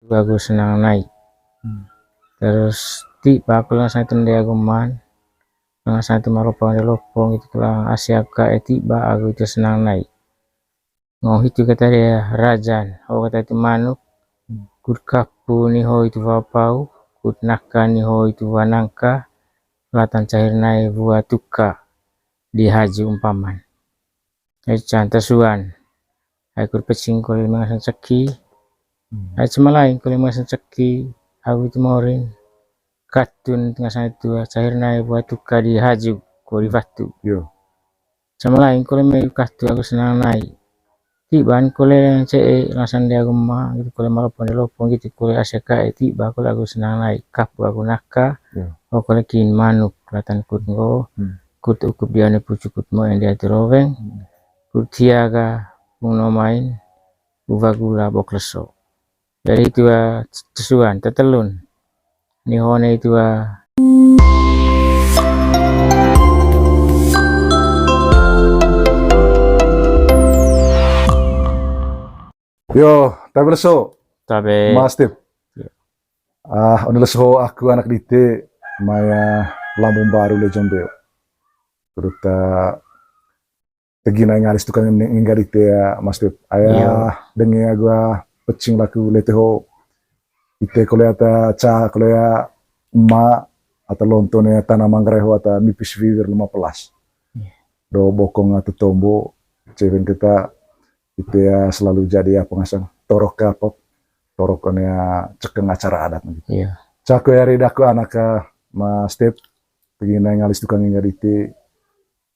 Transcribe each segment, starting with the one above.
bagus senang naik. Terus tiba aku langsung itu dia guman langsung itu lopong itu kelang Asiaka tiba aku itu senang naik ngoh itu kata dia rajan kata itu manuk kut kapu nih itu wapau kut naka nih itu wanangka latan cair naik buat tuka di haji umpaman cantas suan aku pecing kalau mengasah ceki cuma lain kalau mengasah ceki aku itu morin katun tengah sana itu cair naik buat tuka di haju ko di batu sama lain kalau mau katu aku senang naik tiban kalau cek langsung dia rumah gitu kalau malah lopong gitu kalau aseka tiba kalau aku senang naik kapu aku naka kalau kin manuk kelihatan kutngo kut ukup dia ne pucukut mo yang dia teroveng kut tiaga puno main uva gula bokleso jadi itu tesuan tetelun nihone itu Yo, tabe leso, tabe Mas Tip. Ono leso aku anak dite maya Lampung Baru le Jombeo. Kuruta tegina ngalis tukang ninggal dite ya Mas Tip. Ayah dengi agua pecing laku leteho ite koleata ca kolea ma atau lontone tanah manggareho atau nipis viver 15. Do bokong atau tombo cewek kita itu ya selalu jadi pengasang torok kapok toroknya cekeng acara adat gitu. Cako ya ridaku anak Mas Step begini ngalis tukang nggak itu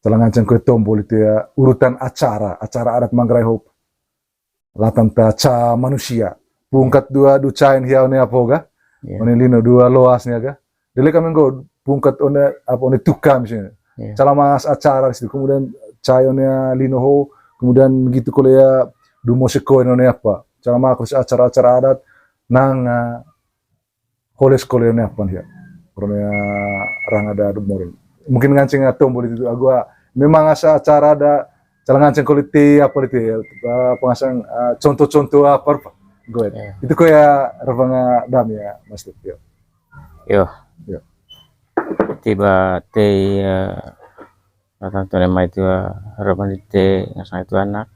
telangan cengkoi tombol itu ya urutan acara adat Manggarai Hope latan ca manusia pungkat dua ducain hiau ne apoga one lino dua loasnya ga dele kami go pungkat one apa one tukam misalnya calamas acara situ kemudian cayonnya lino ho kemudian begitu kalau ya dumo seko ini apa cara makrus acara-acara adat nang koles ini apa ya karena orang ada dumorin mungkin ngancing tombol itu agua memang asa acara ada cara ngancing kulit apa itu ya pengasang contoh-contoh apa gue itu kok ya revanga dam ya Mas Tip yo tiba Tante nama itu harapan itu ngasang itu anak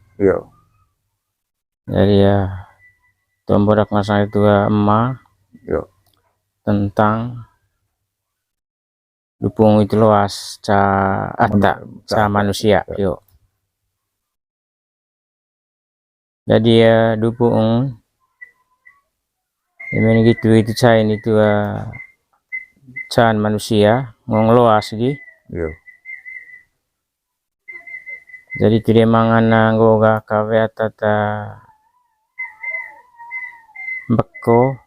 jadi ya tomborak ngasang itu emak tentang dupung itu luas ca manusia jadi ya dupung ini gitu itu cain itu can manusia ngong luas gitu jadi tidak mangan goga kawe tata beko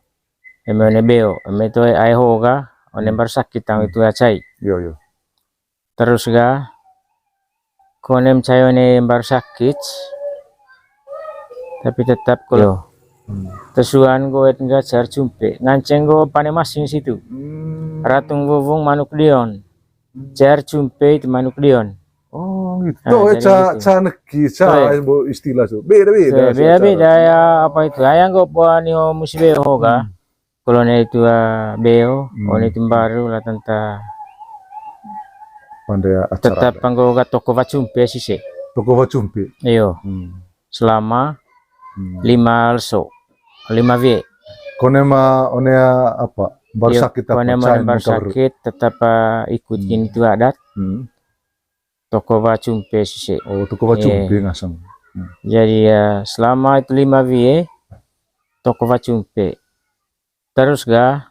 emene beo emeto ai hoga one bar sakit tang itu acai terus ga konem cai one bar sakit tapi tetap kalau tesuan goet enggak jar jumpe nganceng go pane masing situ ratung wong manuk dion jar jumpe itu manuk dion ca neki istilah tuh beda ya apa itu ayang go buat nih musibah hoga kalau itu beo ini itu baru lah tenta tetap panggoga toko vacumpe sih toko vacumpe iyo selama 5 v konema onea apa baru sakit apa baru sakit tetap ikutin itu adat toko vacumpe sih toko vacumpe ngasang jadi ya selama itu 5 v toko vacumpe terus ga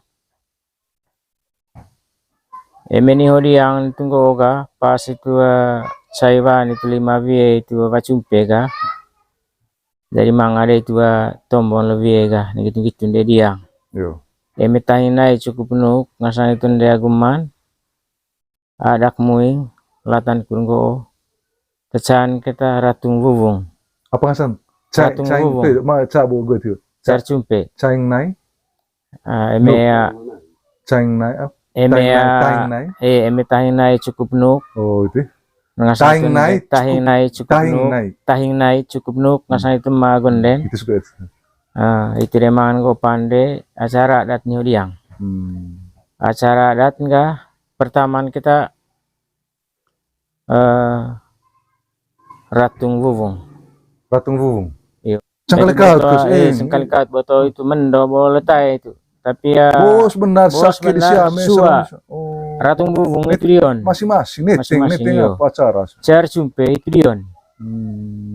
emeni hodi yang tunggu ga pas itu caiwan itu 5 v itu vacumpe ga jadi mangada itu tombol lebih ga gitu dia emi tahinai cukup penuh ngasang itu dia guman ada kemuing latan kurunggo tecan kita ratung wubung apa ngasang caing itu ma cabu gue tuh car cumpe caing nai emea caing nai eme tahinai cukup nuk itu tahing naik cukup nuk ngasang itu magonden itu suka Itu dia mangan go pande acara adat nyodiang. Acara adat enggak pertamaan kita ratung wuvung. Ratung Wuvung. Iya. Cangkali Itu kaut boto, kus sengkali kaut boto itu mendo boleh letai itu. Tapi ya bos benar bos sakit di benar, siame sua. Oh. ratung wuvung itu dion. Masing-masing Masing-masing, neting iya. apa acara. Car cumpe itu dion.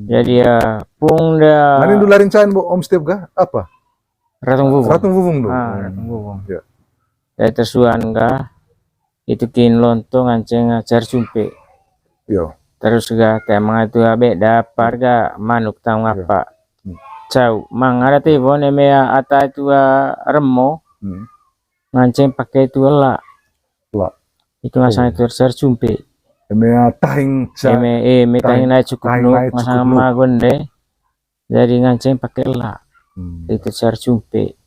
Jadi ya pung dia Manin dulu larin Om Step ga? Apa? ratung wuvung. Ratung Wuvung dulu. Ratung wuvung. Ya. Ya tersuan ga itu kin lontong anceng car cumpe. Yo. Terus ga temang itu beda parga manuk tang apa. Cau mang ada tibon emea ata itu remo. Nganceng pakai itu lah. Itu ngasang itu car cumpe. Emea tahing tahing naik cukup nuk ngasang magonde. Jadi nganceng pakai lah. Itu car cumpe.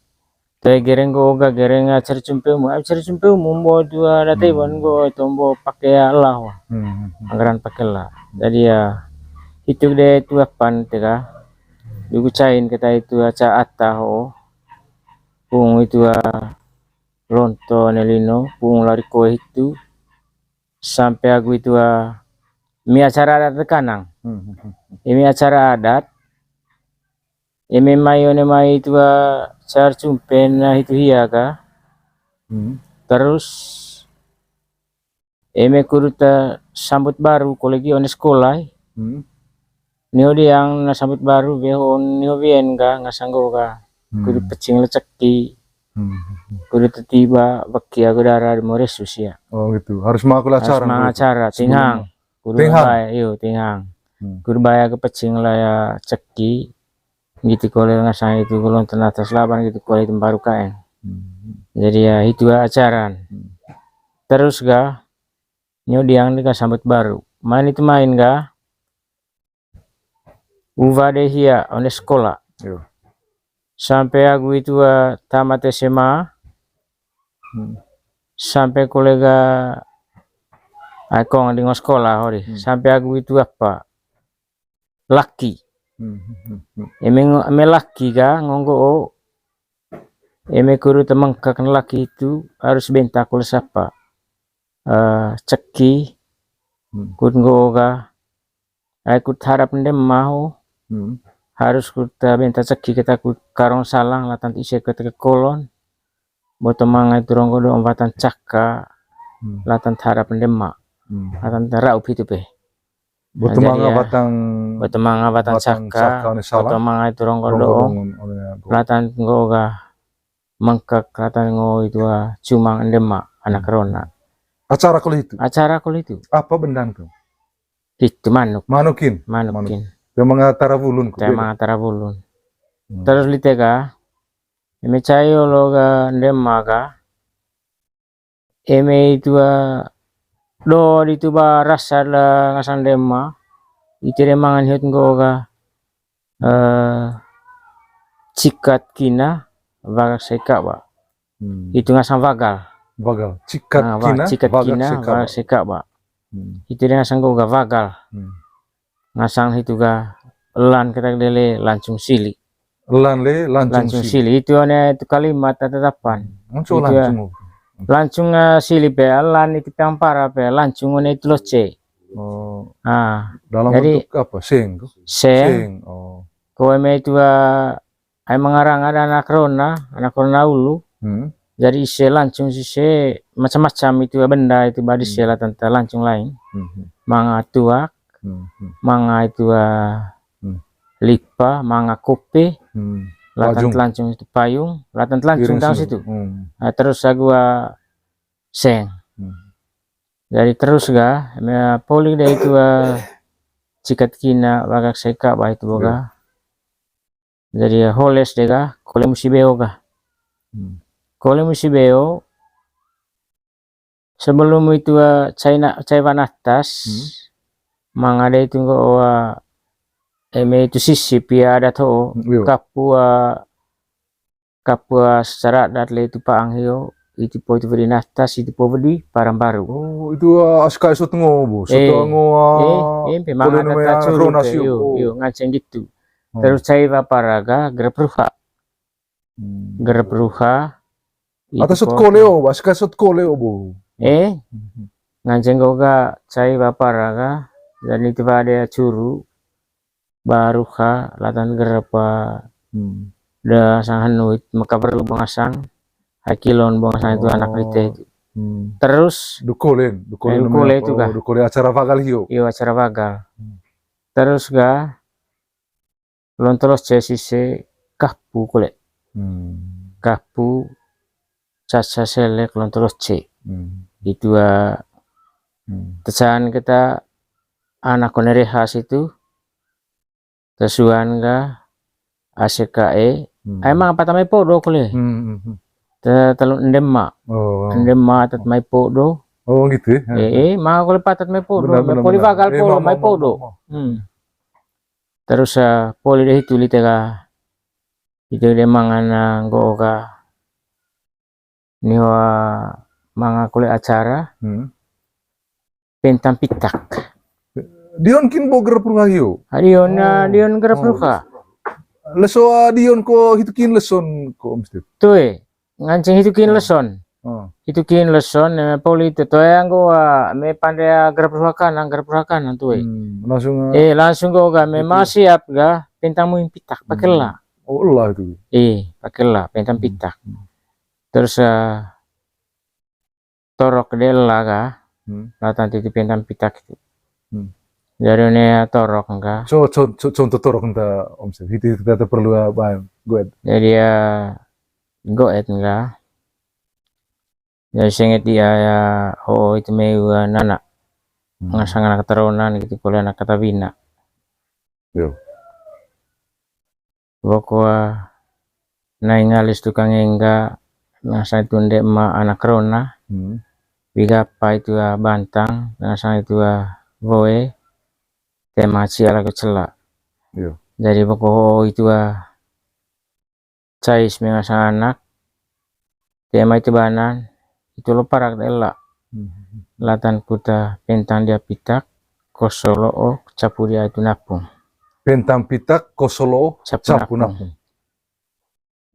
Tapi gereng go ga gereng car cumpe mo dua ada tibon go tombo pakai lah. Anggaran pakai lah. Jadi ya itu deh itu apa tega. Digucain kita itu aca ataho. Pung itu lonto nelino pung lari kue itu sampai aku itu mi acara adat tekanang. Ini acara adat. Ini mayone mai itu car cumpen itu hiaga. Terus ini kuruta sambut baru kolegi on sekolah. Nio yang sambut baru behon nio bien ga ngasanggo ga. Kudu pecing leceki. Kudu tiba baki aku darah moresus ya. Oh gitu. Harus mengakul acara. Harus mengacara tinghang. Kudu bayar, tinghang. Kudu bayar ke pecing lah ya ceki. Gitu kalau ngasang itu kalau atas laban gitu kalau itu baru kain. Jadi ya itu acara. Terus ga nyo diang nika sambut baru. Main itu main ga. Uva deh ya on sekolah. Sampai aku itu tamat SMA. Sampai kolega akong di sekolah hori. Sampai aku itu apa? Laki. Eme laki ga ngonggo eme kuru temengkak laki itu harus bentak oleh siapa? Ceki. Kut nggo ga. Aku harap ndem mau. Harus kita bentak ceki kita kut karong salang latan isi ke kolon. Botomanga itu ronggo do ombatan caka. Latan harap ndem ma. Latan terau itu pe. Botomanga batang caka. Botomanga itu ronggo do latan nggo ga mengkak latan nggo itu cumang ndem ma anak rona. Acara kali itu. Apa bendang tuh? Itu manukin. Yang mengatara bulun. Terus litega. Eme cayo lo ga ndem maga. Eme itu do itu rasa la ngasang dema. Itu mangan hiut nggo ga cikat kina vaga seka ba. Itu ngasang vagal. Cikat kina vaga seka ba. Itu dia ngasang nggo ga vagal. Ngasang itu ga lan kita dele lancung sili. Lancung sili itu itu kalimat tetapan. Muncul lancung sili pe lan itu pampara pe lancung itu loce. Dalam jadi, bentuk apa? Seng. Kowe me itu ay mengarang ada anak rona ulu. Jadi isi lancung isi macam-macam itu benda itu badi sela tentang lancung lain. Manga tuak. Manga itu lipa, manga kope, latan lancung itu payung, latan lancung tahu situ. Terus gua seng. Jadi terus ga, poli deh itu cikat kina bagak seka bah itu boga. Jadi holes deh ga, kole musibeo ga. Kole musibeo sebelum itu caiwan atas. Mangada itu nggo eme itu sisip ya ada to kapua secara datle itu paanghio itu po itu beri natas itu po beri parang baru. Oh itu askai soto ngobo mangada tacuru yo nganceng gitu. Terus cai paraga grep ruha. gerap ruha Atau sut koleo, baska sut koleo bo. nganceng goga cai baparaga dan itu pada curu baru ka latan gerap da sang hanuit maka perlu bangasang hakilon bangasang itu anak lite itu terus Dukolen dukole itu kah dukole acara vagal hiyo. iyo acara bagal terus ga lontolos cesise kahpu kule kahpu caca selek lontolos c itu tesan kita anak konere khas itu tesuan ga ACKE emang apa tamai podo kule telung ndemma ndemma tat mai podo Oh gitu ya. mah kule patat mai podo poli bagal polo mai podo terus poli deh itu litera itu dia mangan goga niwa manga kule acara pentam pitak Dion kin bo gerap ruha hiyo. dion gerap ruha Leso dion ko hitukin leson ko mesti. tuh ngancing hitukin leson hitukin leson poli itu tuh yang gua me pandai gerap ruha kanan tuh langsung goga memang siap ga pentang muin pitak pakailah oh lah itu pakailah pentang pitak terus torok dela ga latan titik pentang pitak itu dari ini torok enggak contoh torok entah omset itu kita perlu apa goet jadi goet enggak jadi senget dia itu meu nana ngasang anak keturunan gitu kalau anak kata bina yo pokoknya naingalis tukang enggak ngasang itu ndek ma anak rona bigapa itu bantang ngasang itu voe tema ciala kecela jadi pokok itu cais mengasang anak tema itu banan itu lo parak dela latan kuta pentang dia pitak kosolo capu dia itu napung pentang pitak kosolo capu napung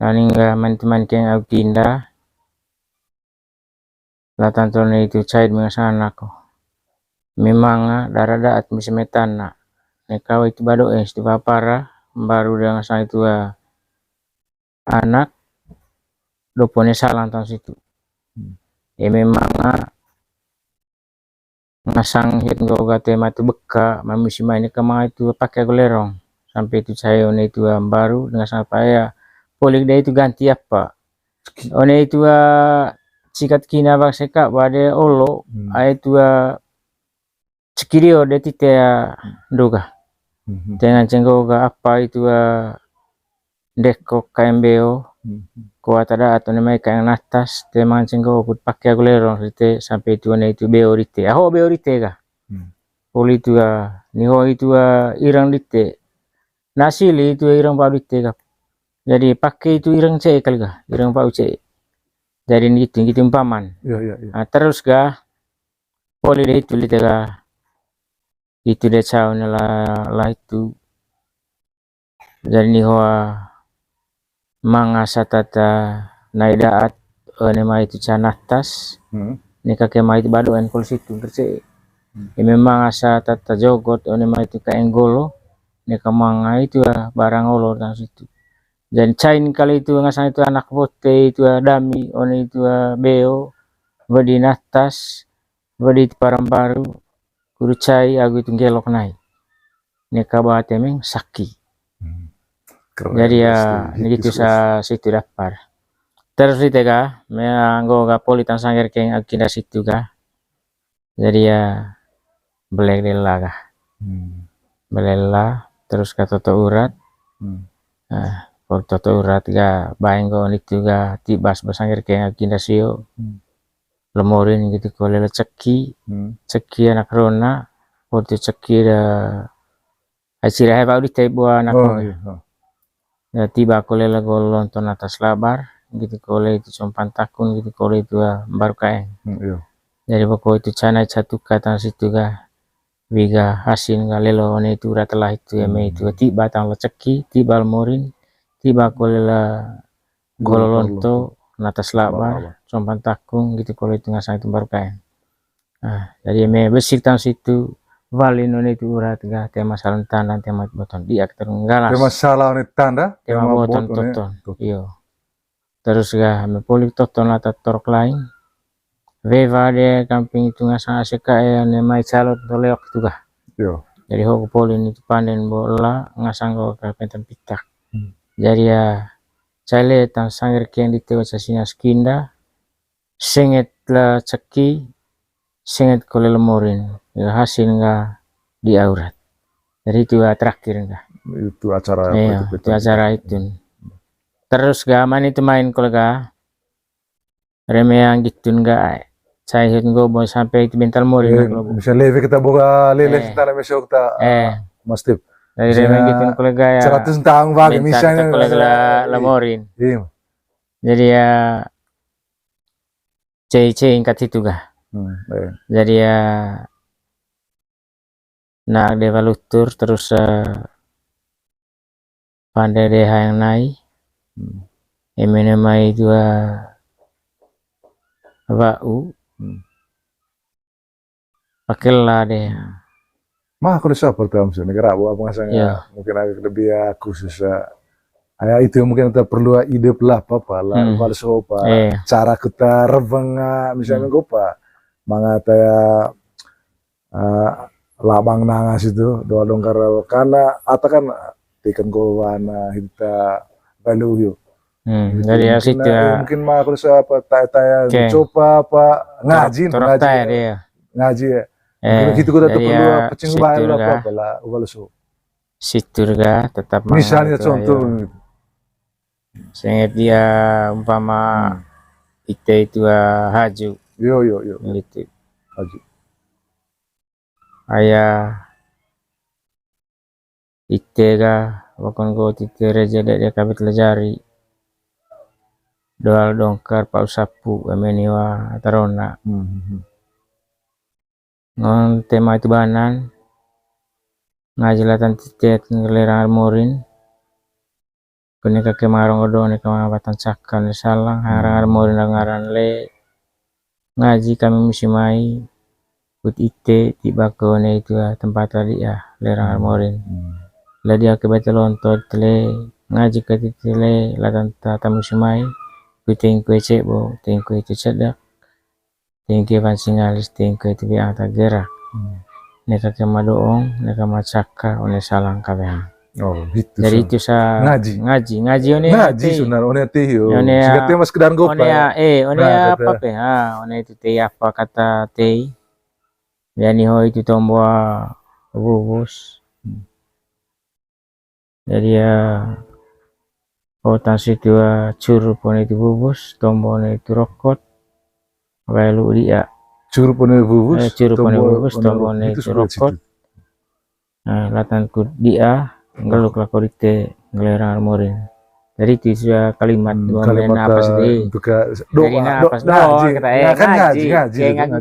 ningga man-man keng au tinda latan tone itu cait mengasang anak memang darada at misemetana nekaw itu bado itu papara baru dengan sang itu anak dopone salang tahun situ memang ngasang hit goga tema itu beka mamusi ini kemang itu pakai golerong sampai itu saya one itu baru dengan sang paya polik dia itu ganti apa one itu sikat kina bang seka pada olo itu sekirio dia tidak doga dengan cenggoga apa itu deko KMBO kuat ada atau namanya kayak natas teman cenggoga put pakai golerong rite sampai itu beo rite beo rite kah poli itu niho itu irang rite nasili itu irang bau rite kah jadi pakai itu irang cek kali kah irang bau cek jadi gitu umpaman terus kah poli itu rite kah itu dia caw lah itu jadi niho manga satata naidaat nema itu canatas ni kakek mai itu bado en kol situ terce memang asa tata jogot nema itu ka enggolo ni kamanga itu barang olo dan situ dan cain kali itu ngasang itu anak bote itu dami one itu beo bodi natas bodi parang baru kudu cai agu itu gelok nai neka bate meng saki jadi gitu sa situ dapar terus itu kah meanggo ga politan sangger keng akinda situ kah jadi belek dela kah belela terus ka toto urat toto urat ga baenggo itu ga tibas basangger keng akinda sio lemorin gitu kolela ceki anak rona waktu ceki hasil bau di tebo anak ya tiba kolela golon ton atas labar gitu kole itu sompan takun gitu kole itu baru kaeng jadi pokok itu cana satu kata situ ga biga hasil galelo ne itu ratalah itu me itu tiba tang ceki tiba lemorin tiba kolela Gololonto, Natas Labar, Sompan Takung gitu kalau itu ngasang itu baru kain. Nah, jadi me besik tahun situ Vali noni itu urat ga tema salantanan tema boton dia terenggalas. Tema salah ni tanda, Tema boton toton. Iyo. Terus ga me polik toton lata torok lain. Veva de kamping itu ngasang aseka ne mai calot toleok itu ga. Yo. Jadi ho polin itu panen bola ngasang go pentan pitak. Jadi ya cale tang sangir kian ditewa sasina skinda. Senget la ceki, senget kole lemorin. Ya hasil nga di aurat. Jadi itu terakhir enggak. Itu acara Iya, itu acara itu. Terus ga man itu main kolega. Reme yang gitu enggak. Saya hit go sampai itu bental morin. Bisa leve kita boga lele kita na mesok ta. Mastip. Dari reme gitu kolega ya. 100 tahun bagi misalnya kolega lemorin. Iya. Jadi ya cai ingkat itu ga. Jadi ya nak devalutur terus pandai deha yang naik emene mai dua bau pakailah deh mah aku bisa pertama sih negara apa ngasangnya mungkin agak lebih khusus ayah itu mungkin kita perlu ide lah apa lah balso apa cara kita rebeng misalnya gue pak mangata labang nangas itu doa dongkar karena atau kan tikan gowana kita balu yuk jadi ya situ mungkin mah aku bisa apa taya coba apa ngaji ngaji ya mungkin gitu kita perlu pecing balu apa lah balso situ ga tetap misalnya contoh sengat dia umpama itu haju yo gitu haju ayah itega wakon go tite reja dia kabit lejari doal dongkar pau sapu ameniwa tarona ngon tema itu banan ngajilatan tite ngelerang armorin kene kake marong odo ne kamabatan cakkan salang harang armorin ngaran le ngaji kami musimai put ite tiba kone itu tempat tadi ya lerang armorin lah dia ke lontot tele ngaji ke tele latan tamu semai puting kue cebo ting kue itu cedak ting kue pansingalis ting kue itu biang tak gerak neka kemadoong neka macaka one salang kabeh gitu jadi itu sa ngaji one sunar one teh yo sehingga teh mas kedan gopa one apa pe one itu teh apa kata teh yani ho itu tombol bubus jadi ya otas itu curup pun itu bubus tombol itu rokot lalu dia curup pun bubus tombol itu rokot nah latan ku dia ngeluk lah korite ngelerang armorin dari itu sudah kalimat apa sih dari napas doang kata ngaji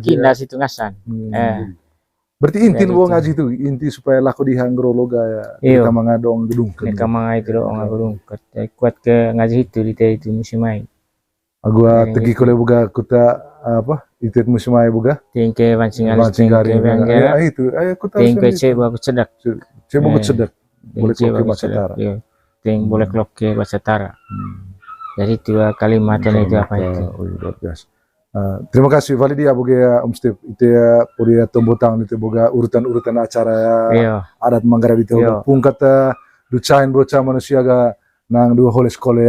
kindas itu ngasan berarti inti wo ngaji itu inti supaya laku dihanggro loga ya kita mangadong gedung mereka mangai itu doang gedung kuat ke ngaji itu di itu musimai agua tegi kole buga kuta apa itu musimai buga tingke pancingalis tingke bangga itu kuta tingke cebo aku cedak boleh kloke baca tara boleh kloke baca tara jadi itu kalimat itu apa itu luar biasa. Terima kasih Validi ya boga Om Steve itu ya podia tombotang itu boga urutan acara adat Manggarai itu pungkat ducain bocah manusia ga nang dua hole sekolah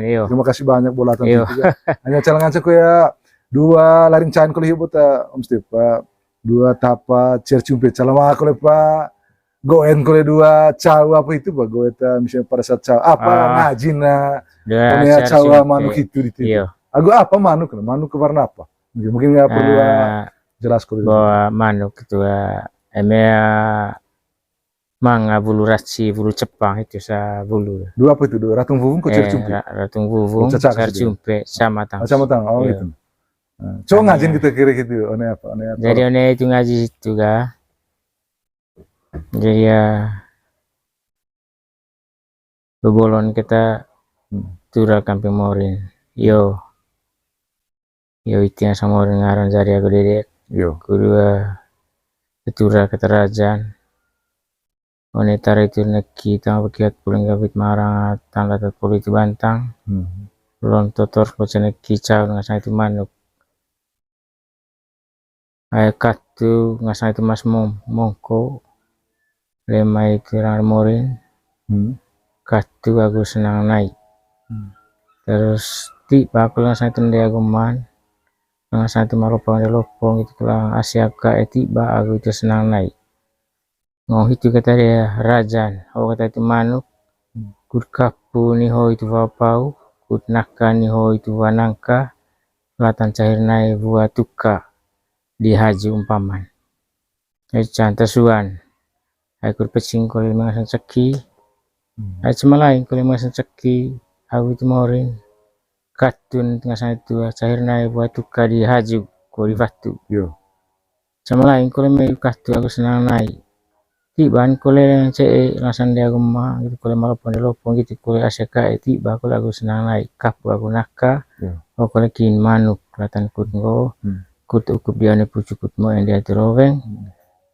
ya terima kasih banyak bolatan itu hanya calangan aku ya dua laring cain kalau hibup Om Steve dua tapa cercumpe calama kalau pak goen kole dua cawa apa itu pak goen misalnya pada saat cawa apa ngajina punya cawa manuk itu aku apa manuk ke warna apa mungkin nggak perlu jelas kole bahwa manuk itu manga bulu raci bulu cepang itu sa bulu dua apa itu dua ratung vuvung kok cercumpe cercumpe sama tang gitu coba ngajin kita kira gitu one apa jadi one itu ngaji itu ga jadi ya bebolon kita tura kampung morin yo itu yang sama orang ngaran jari aku dedek Yo. kedua tura keterajaan wanita itu neki tang bekiat pulang gabit marang tang latat puli itu bantang lon totor koca neki cau ngasang itu manuk ayah katu ngasang itu mas mongko lemai itu orang morin katu aku senang naik terus ti aku langsung itu dia guman langsung itu marupang di lopong itu kelang asiaka tiba aku itu senang naik ngoh itu kata dia rajan oh kata itu manuk kut kapu ni ho itu wapau kut naka ni ho itu wanangka latan cair naik buat tuka di haji umpaman canta suan aku pecing kalau mengasang ceki ay cemalain kalau mengasang ceki aku itu morin katun tengah sana itu cair naik buat tuka di haju ko di batu Yo. sama lain kalau me katu aku senang naik tiban kalau ce langsung dia rumah gitu kalau malah pon lopong gitu kalau aseka tiba kalau aku senang naik kapu aku naka oh kalau kin manuk kelihatan kut ngo kut ukup dia ne pucuk kut mo yang dia teroveng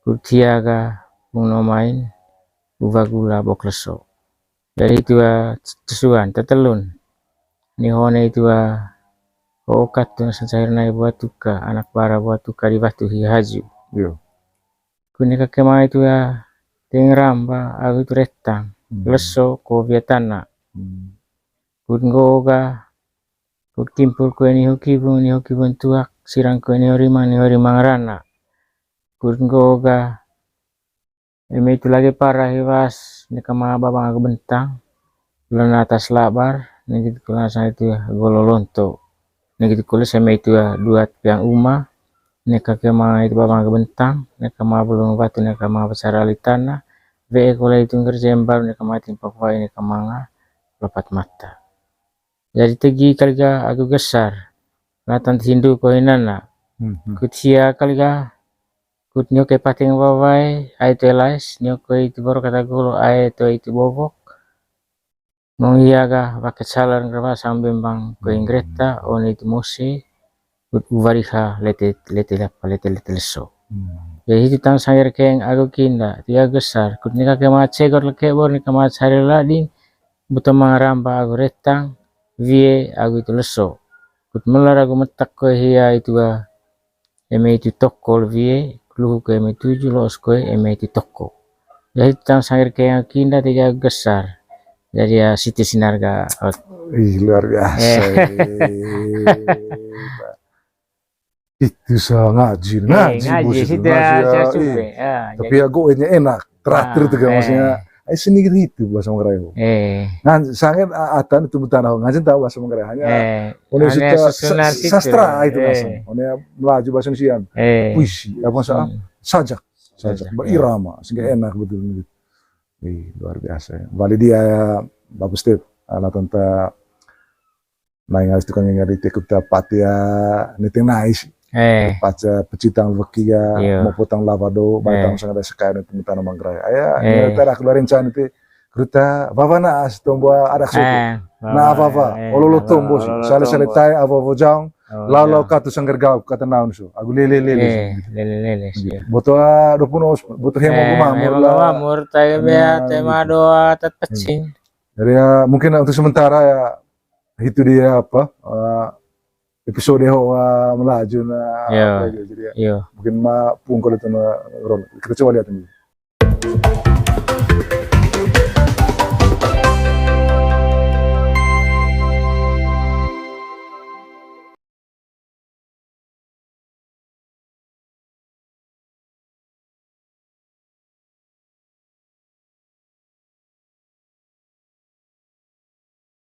kut tiaga no main uva gula bokleso jadi itu tesuan tetelun ni hone itu oh katun cair naik buat tuka anak bara buat tuka di batu hi haju Yo. kuni kakema itu tengramba aku itu retang leso ko vietana kut ngoga kut kimpul ko ni hoki bun tuak sirang ko ni horimang rana kut ngoga eme itu lagi parah hiwas ni kama babang aku bentang bulan atas labar ni gitu langsung itu gololonto ni gitu kulis eme itu dua yang uma ni kakema itu babang aku bentang ni kama belum batu ni kama besar alitana ve kalau itu ngerjembar ni kama timpa ini kama lepat mata jadi tegi kaliga aku gesar latan hindu ko hinana kutia kaliga kut nyoke pating wawai ai telais nyoke itu baru kata golo ai itu bobok menghiaga pakai salar ngerba sambil bang ko ingreta on itu mose kut uvariha lete leso ya itu tang sayur keng aku kinda dia gesar kut nika ke mace gor leke bor nika mace hari lading buta mangaramba aku retang vie aku itu leso kut melar aku metak ko hia itu eme itu toko vie luhu ke eme tujuh los ko eme itu toko jadi tang sayur keng aku kinda dia gesar jadi ya Siti Sinarga Ih, luar biasa. Itu saya ngaji ngaji bos itu situ ngaji ya. Tapi ya goenya enak terakhir tuh kan maksudnya sedikit itu bahasa Manggarai. Ngan sangat atan itu tanah ngaji tahu bahasa Manggarai hanya sastra itu langsung. Hanya melaju bahasa Indonesia. Puisi apa sajak berirama sehingga enak betul gitu. Luar biasa. Bali dia bagus deh anak tanta naing alis tukang ngari tekuta patia niting nais paca pecitang wakia mau potang lavado batang sangat sekali untuk tanah Manggarai aya tara keluarin can itu kruta bava na as tombo arak soto na bava ololo tombo sale tai avo vojang lalau katu sanggergau kata naun so agu lele boto dopunos boto hemo mamur tay bea tema doa tat pecing jadi mungkin untuk sementara ya itu dia apa episode melaju na jadi mungkin ma pungkol itu na kita coba lihat ini